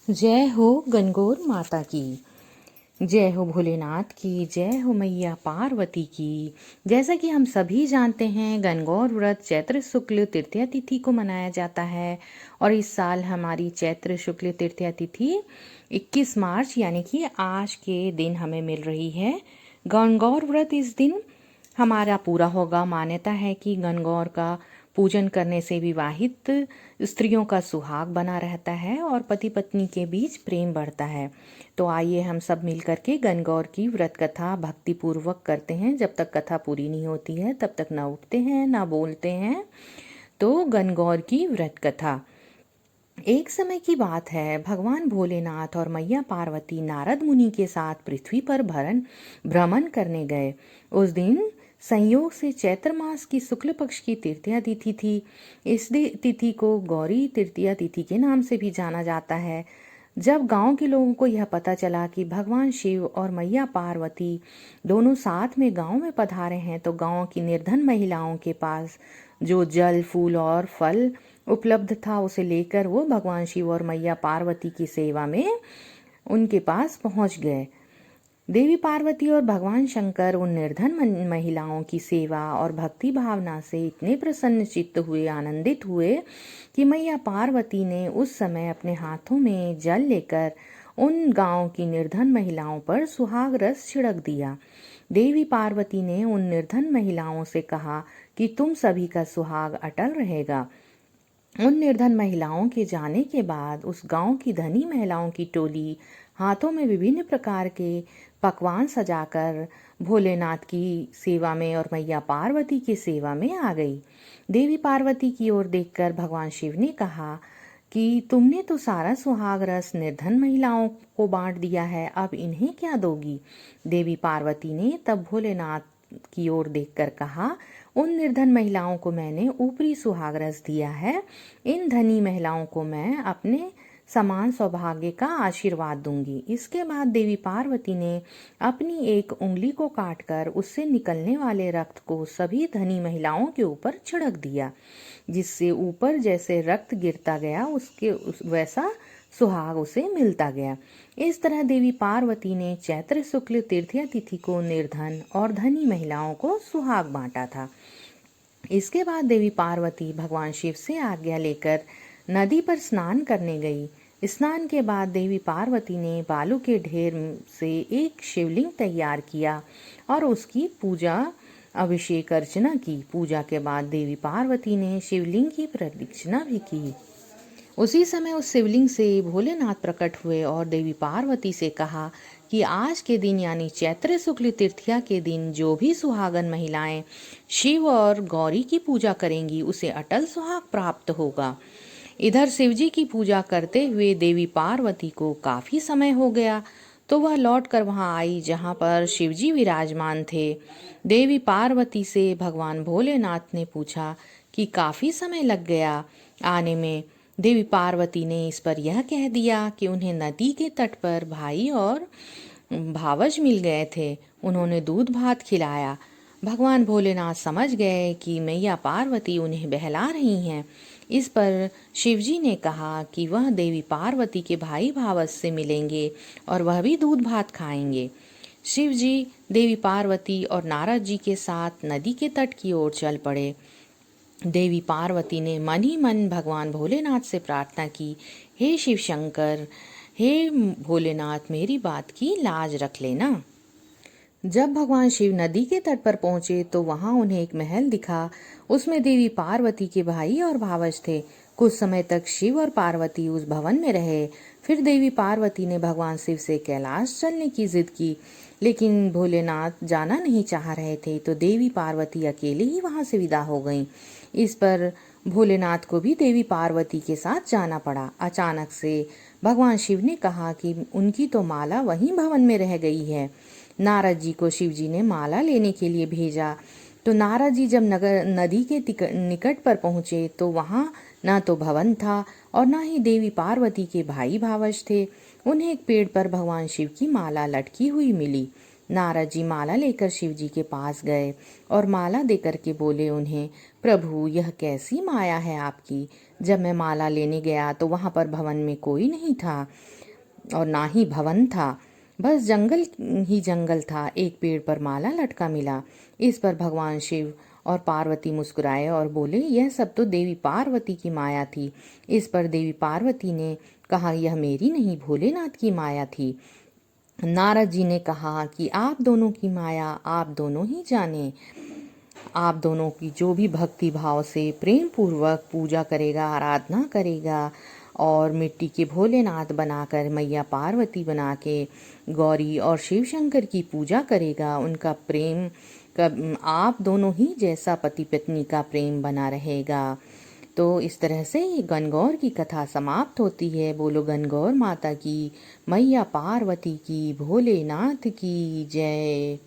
जय हो गणगौर माता की। जय हो भोलेनाथ की। जय हो मैया पार्वती की। जैसा कि हम सभी जानते हैं, गणगौर व्रत चैत्र शुक्ल तृतीया तिथि को मनाया जाता है और इस साल हमारी चैत्र शुक्ल तृतीया तिथि 21 मार्च यानी कि आज के दिन हमें मिल रही है। गणगौर व्रत इस दिन हमारा पूरा होगा। मान्यता है कि गणगौर का पूजन करने से विवाहित स्त्रियों का सुहाग बना रहता है और पति पत्नी के बीच प्रेम बढ़ता है। तो आइए हम सब मिलकर के गणगौर की व्रत कथा भक्ति पूर्वक करते हैं। जब तक कथा पूरी नहीं होती है तब तक ना उठते हैं ना बोलते हैं। तो गणगौर की व्रत कथा। एक समय की बात है, भगवान भोलेनाथ और मैया पार्वती नारद मुनि के साथ पृथ्वी पर भ्रमण करने गए। उस दिन संयोग से चैत्र मास की शुक्ल पक्ष की तृतीया तिथि थी। इस तिथि को गौरी तृतीया तिथि के नाम से भी जाना जाता है। जब गांव के लोगों को यह पता चला कि भगवान शिव और मैया पार्वती दोनों साथ में गांव में पधारे हैं, तो गांव की निर्धन महिलाओं के पास जो जल फूल और फल उपलब्ध था उसे लेकर वो भगवान शिव और मैया पार्वती की सेवा में उनके पास पहुंच गए। देवी पार्वती और भगवान शंकर उन निर्धन महिलाओं की सेवा और भक्ति भावना से इतने प्रसन्न चित्त हुए, आनंदित हुए कि मैया पार्वती ने उस समय अपने हाथों में जल लेकर उन गांव की निर्धन महिलाओं पर सुहाग रस छिड़क दिया। देवी पार्वती ने उन निर्धन महिलाओं से कहा कि तुम सभी का सुहाग अटल रहेगा। उन निर्धन महिलाओं के जाने के बाद उस गांव की धनी महिलाओं की टोली हाथों में विभिन्न प्रकार के पकवान सजाकर भोलेनाथ की सेवा में और मैया पार्वती की सेवा में आ गई। देवी पार्वती की ओर देखकर भगवान शिव ने कहा कि तुमने तो सारा सुहाग रस निर्धन महिलाओं को बांट दिया है, अब इन्हें क्या दोगी। देवी पार्वती ने तब भोलेनाथ की ओर देखकर कहा, उन निर्धन महिलाओं को मैंने ऊपरी सुहाग रस दिया है, इन धनी महिलाओं को मैं अपने समान सौभाग्य का आशीर्वाद दूंगी। इसके बाद देवी पार्वती ने अपनी एक उंगली को काटकर उससे निकलने वाले रक्त को सभी धनी महिलाओं के ऊपर छिड़क दिया, जिससे ऊपर जैसे रक्त गिरता गया वैसा सुहाग उसे मिलता गया। इस तरह देवी पार्वती ने चैत्र शुक्ल तृतीया तिथि को निर्धन और धनी महिलाओं को सुहाग बांटा था। इसके बाद देवी पार्वती भगवान शिव से आज्ञा लेकर नदी पर स्नान करने गई। स्नान के बाद देवी पार्वती ने बालू के ढेर से एक शिवलिंग तैयार किया और उसकी पूजा अभिषेक अर्चना की। पूजा के बाद देवी पार्वती ने शिवलिंग की प्रदक्षिणा भी की। उसी समय उस शिवलिंग से भोलेनाथ प्रकट हुए और देवी पार्वती से कहा कि आज के दिन यानी चैत्र शुक्ल तृतीया के दिन जो भी सुहागन महिलाएं शिव और गौरी की पूजा करेंगी उसे अटल सुहाग प्राप्त होगा। इधर शिवजी की पूजा करते हुए देवी पार्वती को काफी समय हो गया, तो वह लौटकर वहां आई जहां पर शिवजी विराजमान थे। देवी पार्वती से भगवान भोलेनाथ ने पूछा कि काफी समय लग गया आने में। देवी पार्वती ने इस पर यह कह दिया कि उन्हें नदी के तट पर भाई और भावज मिल गए थे, उन्होंने दूध भात खिलाया। भगवान भोलेनाथ समझ गए कि मैया पार्वती उन्हें बहला रही हैं। इस पर शिवजी ने कहा कि वह देवी पार्वती के भाई भावज से मिलेंगे और वह भी दूध भात खाएंगे। शिवजी देवी पार्वती और नारद जी के साथ नदी के तट की ओर चल पड़े। देवी पार्वती ने मन ही मन भगवान भोलेनाथ से प्रार्थना की, हे शिव शंकर, हे भोलेनाथ, मेरी बात की लाज रख लेना। जब भगवान शिव नदी के तट पर पहुंचे तो वहां उन्हें एक महल दिखा। उसमें देवी पार्वती के भाई और भावज थे। कुछ समय तक शिव और पार्वती उस भवन में रहे। फिर देवी पार्वती ने भगवान शिव से कैलाश चलने की जिद की, लेकिन भोलेनाथ जाना नहीं चाह रहे थे, तो देवी पार्वती अकेले ही वहां से विदा हो गईं। इस पर भोलेनाथ को भी देवी पार्वती के साथ जाना पड़ा। अचानक से भगवान शिव ने कहा कि उनकी तो माला वहीं भवन में रह गई है। नारद जी को शिव जी ने माला लेने के लिए भेजा। तो नारद जी जब नदी के निकट पर पहुंचे तो वहां न तो भवन था और न ही देवी पार्वती के भाई भावज थे। उन्हें एक पेड़ पर भगवान शिव की माला लटकी हुई मिली। नारद जी माला लेकर शिव जी के पास गए और माला देकर के बोले उन्हें, प्रभु, यह कैसी माया है आपकी जब मैं माला लेने गया तो वहाँ पर भवन में कोई नहीं था और ना ही भवन था, बस जंगल ही जंगल था। एक पेड़ पर माला लटका मिला। इस पर भगवान शिव और पार्वती मुस्कुराए और बोले, यह सब तो देवी पार्वती की माया थी। इस पर देवी पार्वती ने कहा, यह मेरी नहीं, भोलेनाथ की माया थी। नारद जी ने कहा कि आप दोनों की माया आप दोनों ही जाने। आप दोनों की जो भी भक्ति भाव से प्रेम पूर्वक पूजा करेगा, आराधना करेगा और मिट्टी के भोलेनाथ बनाकर मैया पार्वती बना के गौरी और शिव शंकर की पूजा करेगा, उनका प्रेम आप दोनों ही जैसा पति पत्नी का प्रेम बना रहेगा। तो इस तरह से गणगौर की कथा समाप्त होती है। बोलो गणगौर माता की, मैया पार्वती की, भोलेनाथ की जय।